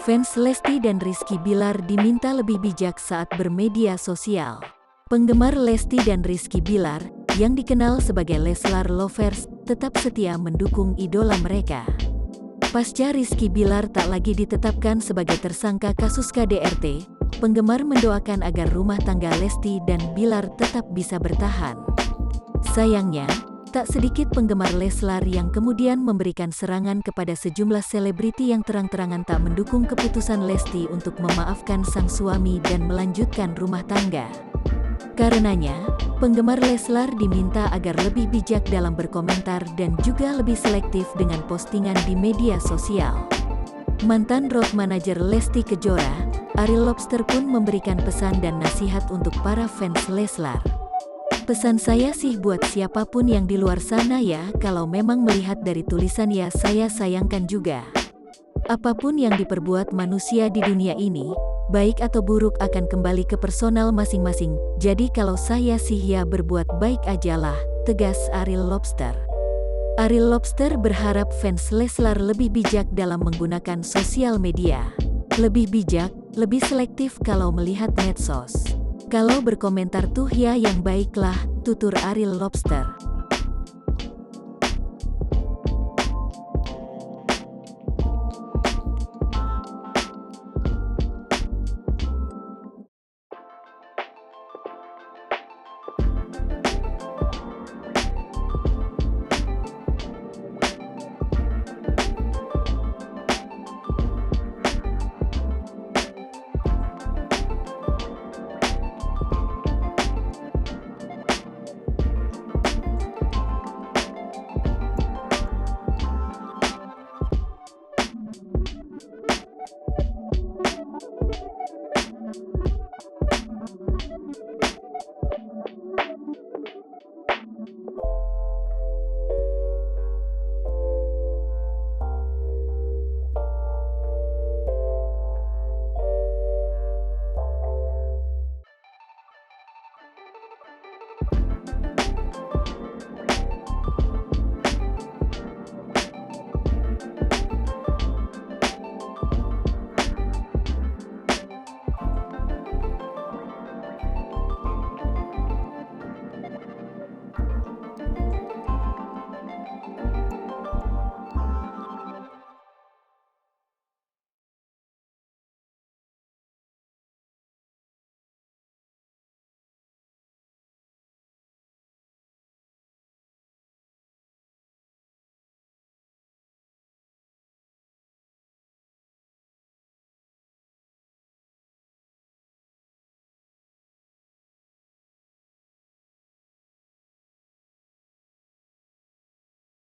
Fans Lesti dan Rizky Bilar diminta lebih bijak saat bermedia sosial. Penggemar Lesti dan Rizky Bilar, yang dikenal sebagai Leslar Lovers, tetap setia mendukung idola mereka. Pasca Rizky Bilar tak lagi ditetapkan sebagai tersangka kasus KDRT, penggemar mendoakan agar rumah tangga Lesti dan Bilar tetap bisa bertahan. Sayangnya, tak sedikit penggemar Leslar yang kemudian memberikan serangan kepada sejumlah selebriti yang terang-terangan tak mendukung keputusan Lesti untuk memaafkan sang suami dan melanjutkan rumah tangga. Karenanya, penggemar Leslar diminta agar lebih bijak dalam berkomentar dan juga lebih selektif dengan postingan di media sosial. Mantan road manager Lesti Kejora, Ariel Lobster pun memberikan pesan dan nasihat untuk para fans Leslar. Pesan saya sih buat siapapun yang di luar sana ya, kalau memang melihat dari tulisan ya saya sayangkan juga. Apapun yang diperbuat manusia di dunia ini, baik atau buruk akan kembali ke personal masing-masing. Jadi kalau saya sih ya berbuat baik ajalah, tegas Ariel Lobster. Ariel Lobster berharap fans Leslar lebih bijak dalam menggunakan sosial media. Lebih bijak, lebih selektif kalau melihat medsos. Kalau berkomentar tuh ya yang baiklah, tutur Ariel Lobster.